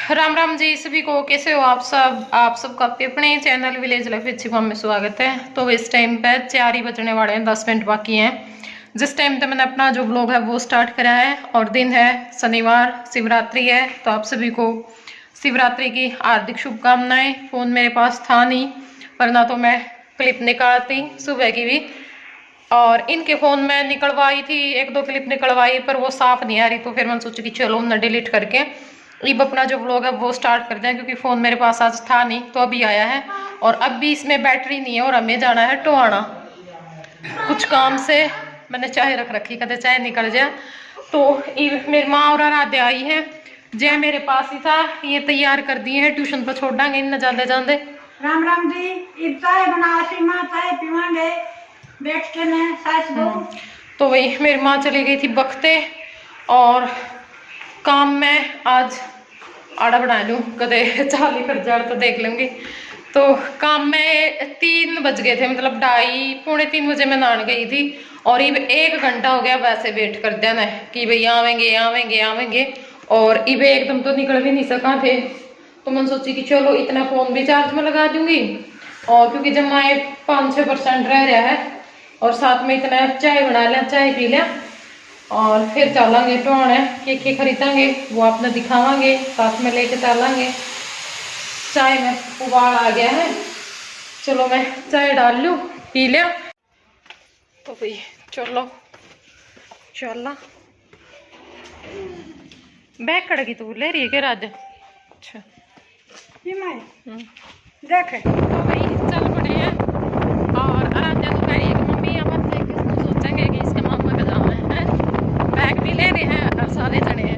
राम राम जी सभी को। कैसे हो आप सबका अपने चैनल विलेज लाइफ अच्छी फॉर्म में स्वागत है। तो इस टाइम पे 4 ही बजने वाले हैं, 10 मिनट बाकी हैं जिस टाइम पे मैंने अपना जो ब्लॉग है वो स्टार्ट करा है। और दिन है शनिवार, शिवरात्रि है। तो आप सभी को शिवरात्रि की हार्दिक शुभकामनाएं। फोन मेरे पास था नहीं, वरना तो मैं क्लिप निकालती सुबह की भी। और इनके फोन में निकलवाई थी, 1-2 क्लिप निकलवाई, पर वो साफ नहीं आ रही। तो फिर मैंने सोचा कि चलो उन्हें डिलीट करके अब अपना जो ब्लॉग है वो स्टार्ट करते हैं, क्योंकि फ़ोन मेरे पास आज था नहीं तो अभी आया है। और अब भी इसमें बैटरी नहीं है और हमें जाना है टोहाना कुछ काम से। मैंने चाय रख रखी, कहते चाय निकल जाए। तो मेरी माँ और आराध्या आई है, जय मेरे पास ही था, ये तैयार कर दिए हैं, ट्यूशन पर छोड़ देंगे इन जाते जाते। राम राम जी, इब चाय बना सी माँ, चाय पीवांगे बैठ के मैं सास बहू। तो वही मेरी माँ चली गई थी बख्ते, और काम में आज आड़ा बना लूँ, कदे चाली कर जाड़ तो देख लूंगी। तो काम में 3 बज गए थे, मतलब 2:30-3 बजे मैं नहाने गई थी। और ये 1 घंटा हो गया वैसे वेट कर देना है कि भाई आवेंगे आवेंगे आवेंगे। और इब एकदम तो निकल भी नहीं सका थे। तो मैंने सोची कि चलो इतना फोन भी चार्ज में लगा दूंगी, और क्योंकि जब माए 5-6% रह रहा है, और साथ में इतना चाय बना लिया, चाय पी लिया, और फिर चलेंगे टोहाने। के खरीदेंगे वो आपने दिखावांगे, साथ में लेके चलेंगे। चाय में उबाल आ गया है, चलो मैं चाय डाल लूँ, पी लिया। तो भाई चलो चला। बैग कड़गी तू ले रही है क्या राज? अच्छा ये मैं देख तो भाई चल पड़े हैं। और आराध्या तो कह रही है कि मम्मी अब हम देख सोचेंगे कि इसके मामा का जाना है। बैग भी ले रहे हैं और सारे जने हैं।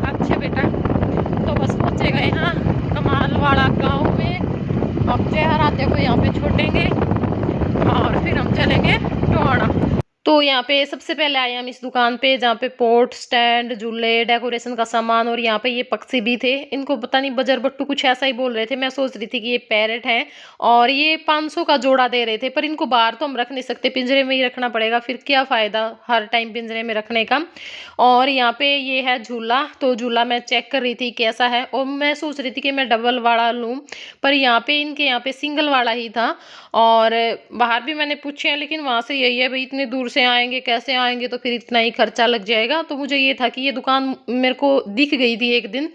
अच्छे बेटा, तो बस पहुंचे गए यहाँ कमालवाड़ा गांव में। अब जय आराध्या को यहाँ पे छोड़ेंगे और फिर हम चलेंगे टोहाना। तो यहाँ पे सबसे पहले आए हम इस दुकान पे, जहाँ पे पोट स्टैंड, झूले, डेकोरेशन का सामान, और यहाँ पे ये पक्षी भी थे। इनको पता नहीं बजर बट्टू कुछ ऐसा ही बोल रहे थे। मैं सोच रही थी कि ये पैरेट है, और ये 500 का जोड़ा दे रहे थे। पर इनको बाहर तो हम रख नहीं सकते, पिंजरे में ही रखना पड़ेगा, फिर क्या फ़ायदा हर टाइम पिंजरे में रखने का। और यहाँ पे ये है झूला। तो झूला मैं चेक कर रही थी कैसा है, और मैं सोच रही थी कि मैं डबल वाला लूँ, पर यहाँ पे इनके यहाँ पे सिंगल वाला ही था। और बाहर भी मैंने पूछे हैं, लेकिन वहाँ से यही है भाई इतने दूर से आएंगे, कैसे आएंगे, तो फिर इतना ही खर्चा लग जाएगा। तो मुझे ये था कि ये दुकान मेरे को दिख गई थी एक दिन,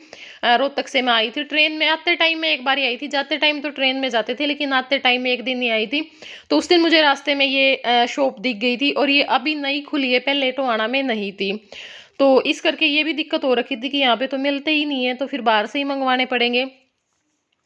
रोहतक से मैं आई थी ट्रेन में। आते टाइम में एक बार ही आई थी, जाते टाइम तो ट्रेन में जाते थे, लेकिन आते टाइम में एक दिन ही आई थी। तो उस दिन मुझे रास्ते में ये शॉप दिख गई थी, और ये अभी नई खुली है, पहले टोहाना में नहीं थी। तो इस करके ये भी दिक्कत हो रखी थी कि यहाँ पे तो मिलते ही नहीं है, तो फिर बाहर से ही मंगवाने पड़ेंगे।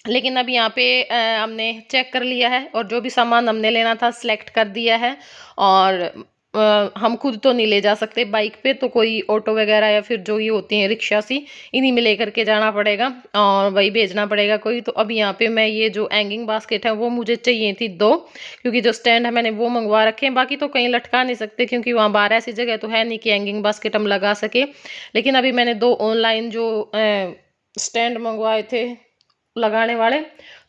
लेकिन अब यहाँ पे हमने चेक कर लिया है, और जो भी सामान हमने लेना था सिलेक्ट कर दिया है। और हम खुद तो नहीं ले जा सकते बाइक पे, तो कोई ऑटो वगैरह या फिर जो ये होती हैं रिक्शा सी, इन्हीं में लेकर के जाना पड़ेगा, और वही भेजना पड़ेगा कोई। तो अब यहाँ पे मैं ये जो हैंगिंग बास्केट है वो मुझे चाहिए थी 2, क्योंकि जो स्टैंड है मैंने वो मंगवा रखे हैं। बाकी तो कहीं लटका नहीं सकते, क्योंकि वहाँ बाहर ऐसी जगह तो है नहीं कि हैंगिंग बास्केट हम लगा सके। लेकिन अभी मैंने 2 ऑनलाइन जो स्टैंड मंगवाए थे लगाने वाले,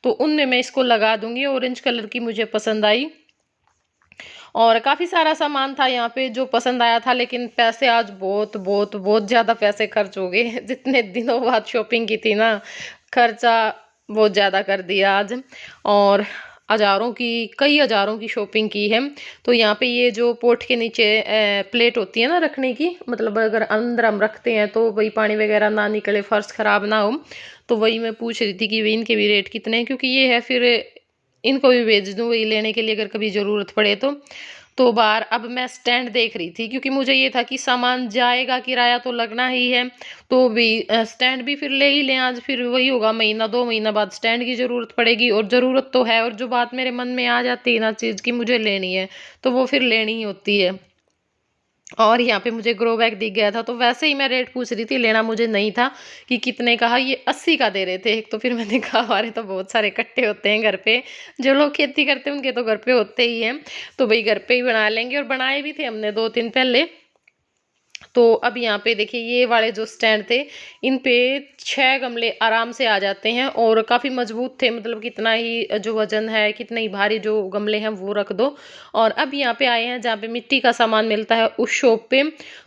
तो उनमें मैं इसको लगा दूंगी। ऑरेंज कलर की मुझे पसंद आई, और काफ़ी सारा सामान था यहाँ पे जो पसंद आया था। लेकिन पैसे आज बहुत बहुत बहुत ज़्यादा पैसे खर्च हो गए। जितने दिनों बाद शॉपिंग की थी ना, खर्चा बहुत ज़्यादा कर दिया आज, और कई हज़ारों की शॉपिंग की है। तो यहाँ पे ये जो पोट के नीचे प्लेट होती है ना रखने की, मतलब अगर अंदर हम रखते हैं तो वही पानी वगैरह ना निकले, फर्श ख़राब ना हो। तो वही मैं पूछ रही थी कि वे इनके भी रेट कितने हैं, क्योंकि ये है फिर इनको भी भेज दूँ वही लेने के लिए अगर कभी ज़रूरत पड़े तो बाहर अब मैं स्टैंड देख रही थी, क्योंकि मुझे ये था कि सामान जाएगा, किराया तो लगना ही है। तो भी स्टैंड भी फिर ले ही लें आज, फिर वही होगा, 1-2 महीना बाद स्टैंड की ज़रूरत पड़ेगी, और ज़रूरत तो है। और जो बात मेरे मन में आ जाती है ना चीज़ की मुझे लेनी है, तो वो फिर लेनी ही होती है। और यहाँ पे मुझे ग्रो बैग दिख गया था, तो वैसे ही मैं रेट पूछ रही थी, लेना मुझे नहीं था कि कितने कहा। ये 80 का दे रहे थे एक। तो फिर मैंने कहा हमारे तो बहुत सारे इकट्ठे होते हैं घर पे, जो लोग खेती करते हैं उनके तो घर पे होते ही हैं। तो भाई घर पे ही बना लेंगे, और बनाए भी थे हमने 2-3 पहले। तो अब यहाँ पे देखिए ये वाले जो स्टैंड थे, इन पे 6 गमले आराम से आ जाते हैं, और काफ़ी मजबूत थे, मतलब कितना ही जो वजन है, कितना ही भारी जो गमले हैं वो रख दो। और अब यहाँ पे आए हैं जहाँ पे मिट्टी का सामान मिलता है उस शॉप पे।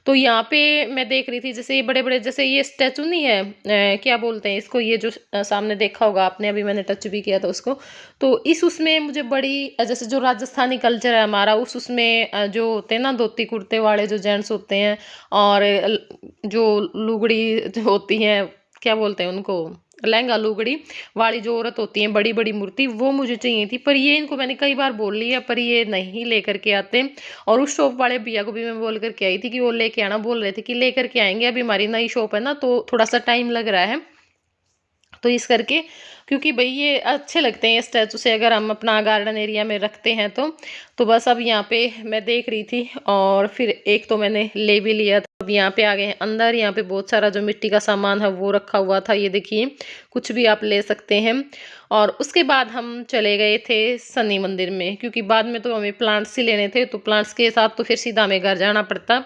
तो यहाँ पे मैं देख रही थी जैसे ये बड़े बड़े, जैसे ये स्टैचू नहीं है, क्या बोलते हैं इसको, ये जो सामने देखा होगा आपने, अभी मैंने टच भी किया था उसको। तो इस उसमें मुझे बड़ी जैसे जो राजस्थानी कल्चर है हमारा, उसमें जो होते हैं ना धोती कुर्ते वाले जो जेंट्स होते हैं, और जो लुगड़ी जो होती हैं, क्या बोलते हैं उनको, लहंगा लुगड़ी वाली जो औरत होती है, बड़ी बड़ी मूर्ति, वो मुझे चाहिए थी। पर ये इनको मैंने कई बार बोल लिया, पर ये नहीं लेकर के आते। और उस शॉप वाले भैया को भी मैं बोल करके आई थी कि वो लेके आना, बोल रहे थे कि लेकर के आएंगे, अभी हमारी नई शॉप है ना तो थोड़ा सा टाइम लग रहा है। तो इस करके, क्योंकि भाई ये अच्छे लगते हैं स्टैचू से, अगर हम अपना गार्डन एरिया में रखते हैं तो बस अब यहाँ पे मैं देख रही थी, और फिर एक तो मैंने ले भी लिया था। अब यहाँ पे आ गए हैं अंदर। यहाँ पे बहुत सारा जो मिट्टी का सामान है वो रखा हुआ था, ये देखिए, कुछ भी आप ले सकते हैं। और उसके बाद हम चले गए थे शनि मंदिर में, क्योंकि बाद में तो हमें प्लांट्स ही लेने थे, तो प्लांट्स के साथ तो फिर सीधा हमें घर जाना पड़ता।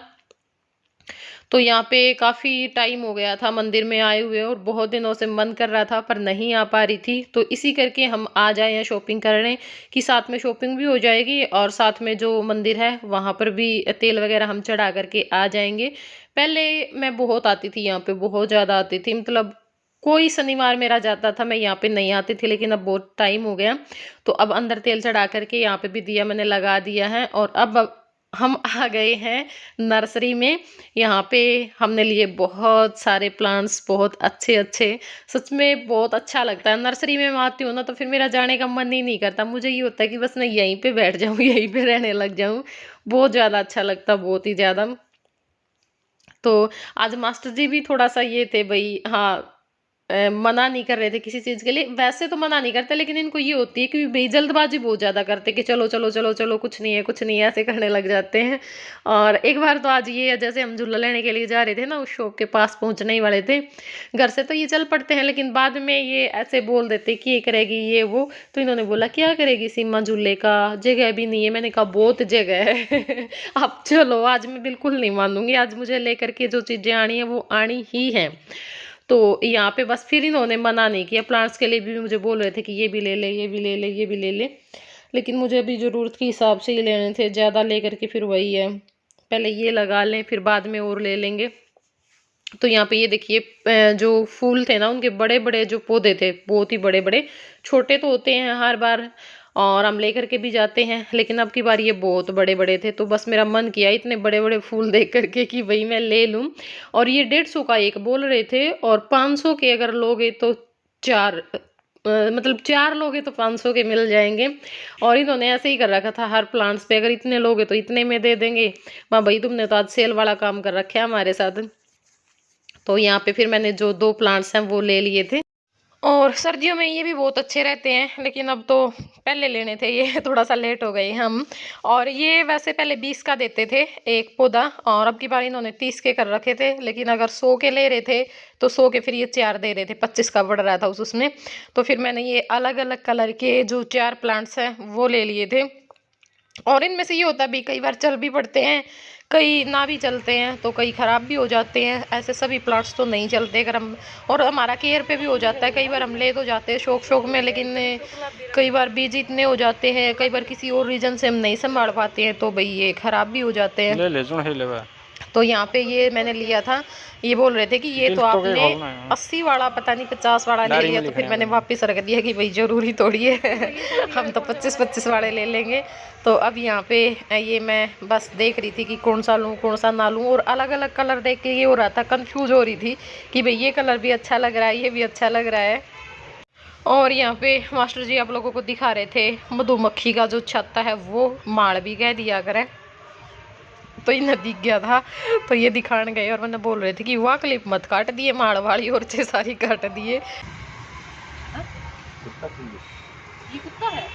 तो यहाँ पे काफ़ी टाइम हो गया था मंदिर में आए हुए, और बहुत दिनों से मन कर रहा था पर नहीं आ पा रही थी। तो इसी करके हम आ जाए हैं शॉपिंग करने, कि साथ में शॉपिंग भी हो जाएगी और साथ में जो मंदिर है वहाँ पर भी तेल वगैरह हम चढ़ा करके आ जाएंगे। पहले मैं बहुत आती थी यहाँ पे, बहुत ज़्यादा आती थी, मतलब कोई शनिवार मेरा जाता था, मैं यहाँ पे नहीं आती थी। लेकिन अब बहुत टाइम हो गया, तो अब अंदर तेल चढ़ा करके यहाँ पे भी दिया मैंने लगा दिया है। और अब हम आ गए हैं नर्सरी में। यहाँ पे हमने लिए बहुत सारे प्लांट्स, बहुत अच्छे अच्छे, सच में बहुत अच्छा लगता है। नर्सरी में मैं आती हूँ ना तो फिर मेरा जाने का मन ही नहीं करता, मुझे ये होता है कि बस मैं यहीं पे बैठ जाऊँ, यहीं पे रहने लग जाऊँ। बहुत ज़्यादा अच्छा लगता, बहुत ही ज़्यादा। तो आज मास्टर जी भी थोड़ा सा ये थे भाई, हाँ, मना नहीं कर रहे थे किसी चीज़ के लिए। वैसे तो मना नहीं करते, लेकिन इनको ये होती है कि भाई जल्दबाजी बहुत ज़्यादा करते, कि चलो चलो चलो चलो, कुछ नहीं है कुछ नहीं है, ऐसे करने लग जाते हैं। और एक बार तो आज ये, जैसे हम झूला लेने के लिए जा रहे थे ना, उस शॉप के पास पहुंचने ही वाले थे, घर से तो ये चल पड़ते हैं, लेकिन बाद में ये ऐसे बोल देते कि ये करेगी ये वो। तो इन्होंने बोला क्या करेगी सीमा झूले का, जगह भी नहीं है। मैंने कहा बहुत जगह है। अब चलो, आज मैं बिल्कुल नहीं मानूंगी, आज मुझे लेकर के जो चीज़ें आनी है वो आनी ही है। तो यहाँ पे बस फिर इन्होंने मना नहीं किया। प्लांट्स के लिए भी मुझे बोल रहे थे कि ये भी ले ले, ये भी ले ले, ये भी ले ले, लेकिन मुझे अभी ज़रूरत के हिसाब से ही लेने थे, ज़्यादा लेकर के फिर वही है, पहले ये लगा लें फिर बाद में और ले लेंगे। तो यहाँ पे ये देखिए, जो फूल थे ना उनके बड़े बड़े जो पौधे थे, बहुत ही बड़े बड़े, छोटे तो होते हैं हर बार और हम लेकर के भी जाते हैं, लेकिन अब की बार ये बहुत बड़े बड़े थे। तो बस मेरा मन किया इतने बड़े बड़े फूल देख करके कि भाई मैं ले लूँ। और ये 150 का एक बोल रहे थे, और 500 के अगर लोगे तो चार, मतलब 4 लोगे तो 500 के मिल जाएंगे। और इन्होंने ऐसे ही कर रखा था, हर प्लांट्स पे अगर इतने लोगे तो इतने में दे देंगे। माँ भाई तुमने तो आज सेल वाला काम कर रखा है हमारे साथ। तो यहाँ पे फिर मैंने जो 2 प्लांट्स हैं वो ले लिए थे। और सर्दियों में ये भी बहुत अच्छे रहते हैं, लेकिन अब तो पहले लेने थे, ये थोड़ा सा लेट हो गए हम। और ये वैसे पहले 20 का देते थे एक पौधा, और अब की बार इन्होंने 30 के कर रखे थे। लेकिन अगर 100 के ले रहे थे तो 100 के फिर ये 4 दे रहे थे, 25 का बढ़ रहा था उसमें। तो फिर मैंने ये अलग अलग कलर के जो 4 प्लांट्स हैं वो ले लिए थे। और इनमें से ये होता भी, कई बार चल भी पड़ते हैं, कई ना भी चलते हैं, तो कई ख़राब भी हो जाते हैं। ऐसे सभी प्लांट्स तो नहीं चलते अगर हम, और हमारा केयर पे भी हो जाता है। कई बार हम ले तो जाते हैं शौक शौक में, लेकिन कई बार बीज इतने हो जाते हैं, कई बार किसी और रीज़न से हम नहीं संभाल पाते हैं, तो भाई ये ख़राब भी हो जाते हैं। तो यहाँ पे ये मैंने लिया था, ये बोल रहे थे कि ये तो आपने 80 वाला पता नहीं 50 वाला ले लिया। तो फिर मैंने वापस रख दिया कि भाई ज़रूरी थोड़ी है, हम तो 25-25 वाले ले लेंगे। तो अब यहाँ पे ये मैं बस देख रही थी कि कौन सा लूँ कौन सा ना लूँ, और अलग अलग कलर देख के ये हो रहा था, कंफ्यूज हो रही थी कि भाई ये कलर भी अच्छा लग रहा है, ये भी अच्छा लग रहा है। और यहाँ पे मास्टर जी आप लोगों को दिखा रहे थे मधुमक्खी का जो छत्ता है वो माड़ भी कह दिया करें, तो इन्हें दिख गया था तो ये दिखाने गए, और मैंने बोल रहे थे कि वह क्लिप मत काट दिए माड़ वाली, और 6 सारी काट दिए। ये कुत्ता है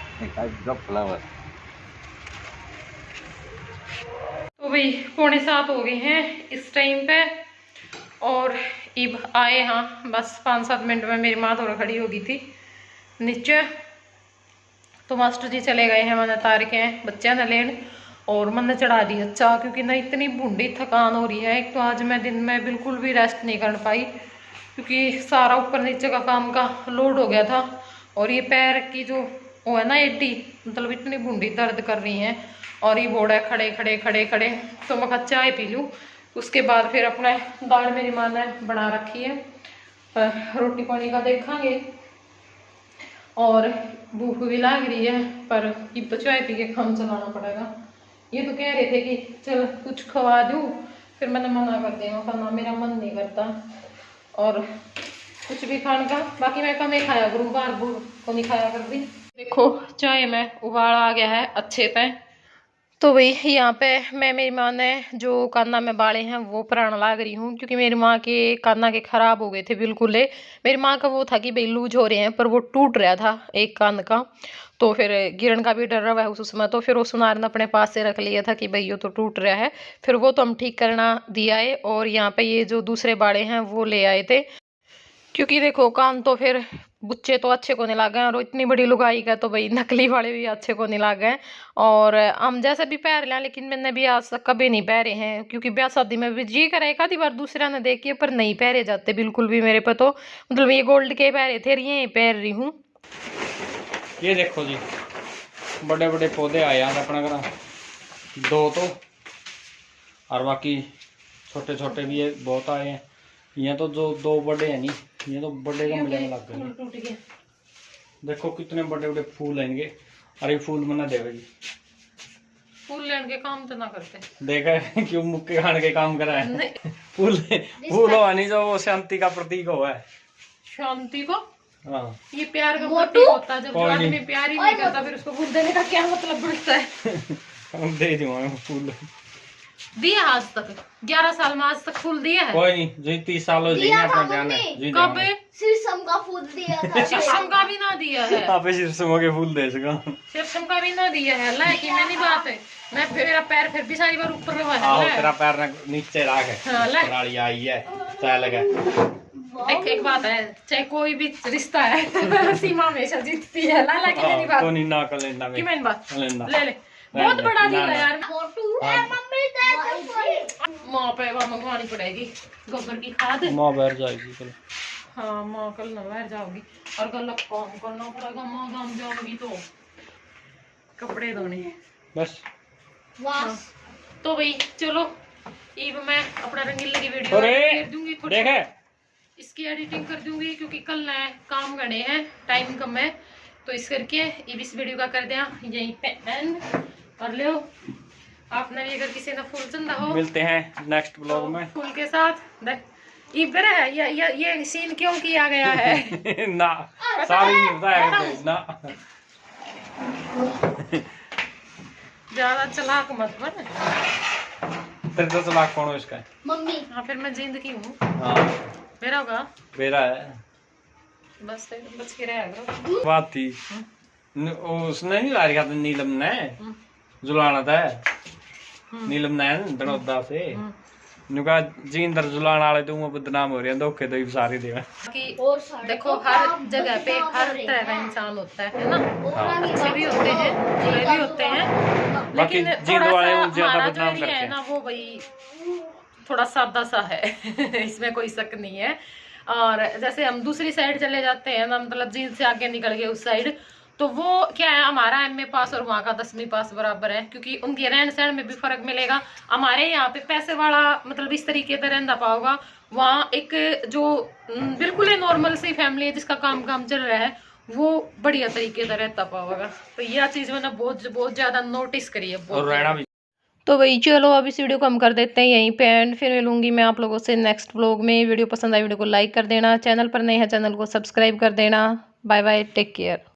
तो भाई 6:45 हो गए हैं इस टाइम पे, और इब आए, हाँ बस 5-7 मिनट में मेरी माँ थोड़ा खड़ी हो गई थी नीचे। तो मास्टर जी चले गए हैं, मैंने तार के बच्चे न लेन, और मैंने चढ़ा दी चाह, क्योंकि ना इतनी भूडी थकान हो रही है। एक तो आज मैं दिन में बिल्कुल भी रेस्ट नहीं कर पाई, क्योंकि सारा ऊपर नीचे का काम का लोड हो गया था। और ये पैर की जो वो है ना एडी, मतलब इतनी भूडी दर्द कर रही है, और ये बोर्ड है खड़े खड़े खड़े खड़े। तो मैं कहा चाय पी लूँ, उसके बाद फिर अपना दाल मेरी माँ ने बना रखी है, रोटी पानी का देखेंगे। और भूख भी लग रही है, पर ये तो चाय पी के काम चलाना पड़ेगा। ये तो कह रहे थे कि चल कुछ खवा दूँ, फिर मैंने मना कर दिया, खाना मेरा मन नहीं करता और कुछ भी खाने का। बाकी मैं कम ही खाया करूँ, बार बूर को नहीं खाया कर दी। देखो चाय में उबाल आ गया है अच्छे पे। तो भाई यहाँ पे मैं मेरी माँ ने जो कान्ना में बाड़े हैं वो पराना लाग रही हूँ, क्योंकि मेरी माँ के कान्ना के ख़राब हो गए थे बिल्कुल। मेरी माँ का वो था कि भाई लूज हो रहे हैं, पर वो टूट रहा था एक कान का, तो फिर गिरन का भी डर रहा है उस समय। तो फिर वो सुनार ने अपने पास से रख लिया था कि भाई ये तो टूट रहा है, फिर वो तो हम ठीक करना दिया है। और यहाँ पे ये जो दूसरे बाड़े हैं वो ले आए थे, क्योंकि देखो कान तो फिर बुच्चे तो अच्छे को नहीं लागे, और इतनी बड़ी लुगाई का तो भाई नकली वाले भी अच्छे को नहीं लागे। और हम जैसे भी पहन लें, लेकिन मैंने भी आज तक कभी नहीं पहरे हैं, क्योंकि ब्याह शादी में भी जी करे एक आधी बार दूसरा ने देखिए, पर नहीं पहरे जाते बिल्कुल भी मेरे पे। तो मतलब ये गोल्ड के पहरे थे, ये पहन रही हूँ। ये देखो जी, बड़े बड़े पौधे आए हैं अपना घर, 2 तो, और बाकी छोटे छोटे भी है बहुत आए हैं। ये तो जो 2 बड़े हैं नहीं, ये तो बड़े गमले में लग गए। देखो कितने बड़े बड़े फूल आएंगे, अरे फूल मना देवे जी, फूल लेने के काम तो ना करते, देखा है क्यों मुक्के खाने के काम करा है। फूल फूल हो नहीं जो वो शांति का प्रतीक हो है। शांति को, हाँ ये प्यार का प्रतीक होता है। जब जो आदमी प्यार ही नहीं करता, फिर उसको फूल देने का क्या मतलब बनता है। दे दूंगा फूल, दिया आज तक 11 साल में आज तक फूल दिया है? कोई नहीं, जो 30 साल हो जाएंगे अपना ध्यान है। कब शीशम का फूल दिया था। शीशम का भी ना दिया है। आप शीशम के फूल दे सका, शीशम का भी ना दिया है। लाइक में नहीं बात है, मैं मेरा पैर फिर भी सारी बार ऊपर हुआ है। तेरा पैर नीचे रख है, राड़ी आई है चाय लगा। एक बात है, चाहे कोई भी रिश्ता है सीमा हमेशा जीतती है। ला ला के नहीं बात तो नहीं ना कर लेना कि मैं बात लेना ले ले, बहुत बड़ा दिल है यार। मम्मी माँ पे मंगवानी पड़ेगी गोबर की खाद। माँ बाहर जाएगी कल। हाँ माँ कल ना बाहर जाओगी, और कल काम करना पड़ेगा। माँ गाँव जाओगी तो कपड़े धोने बस। हाँ। तो भाई चलो, अब मैं अपना रंगीला की वीडियो कर दूंगी, देखे इसकी एडिटिंग कर दूंगी, क्योंकि कल नए काम गणे हैं, टाइम कम है। तो इस करके इस वीडियो का कर दिया यहीं पे एंड कर लो। आपने भी अगर किसी ने फूल चंदा हो, मिलते हैं नेक्स्ट ब्लॉग में फूल के साथ। इधर है ये सीन क्यों किया गया है ना सारी नहीं बताया ना, ज्यादा चलाक मत बन। तेरे तो चलाक कौन हो इसका? मम्मी। हाँ फिर मैं जिंदगी हूँ, हाँ मेरा होगा मेरा है, बस बच के रहेगा। बात थी उसने नहीं ला रखा था, नीलम ने जुलाना था, नीलम ने दनौदा से नुका जिंदर जुलाने वाले तो बदनाम हो रहे हैं, धोखे तो ही सारे दे। देखो हर जगह पे हर तरह का इंसान होता है ना, अच्छे भी होते हैं बुरे भी होते हैं, लेकिन थोड़ा सा हमारा जो एरिया है ना वो भाई थोड़ा सादा सा है इसमें कोई शक नहीं है। और जैसे हम दूसरी साइड चले जाते हैं ना, मतलब जींद से आगे निकल गए उस साइड, तो वो क्या है, हमारा MA पास और वहाँ का 10वीं पास बराबर है, क्योंकि उनके रहन सहन में भी फर्क मिलेगा। हमारे यहाँ पे पैसे वाला मतलब इस तरीके से रहना पाओगा, वहाँ एक जो बिल्कुल ही नॉर्मल सी फैमिली है जिसका काम चल रहा है, वो बढ़िया तरीके से रहता पाओगा। तो यह चीज मैंने बहुत ज्यादा नोटिस करी है। और रहना भी। तो भाई चलो अब इस वीडियो को हम कर देते हैं यहीं पे एंड, फिर मिलूंगी मैं आप लोगों से नेक्स्ट व्लॉग में। वीडियो पसंद आए वीडियो को लाइक कर देना, चैनल पर नए हैं चैनल को सब्सक्राइब कर देना। Bye bye, take care.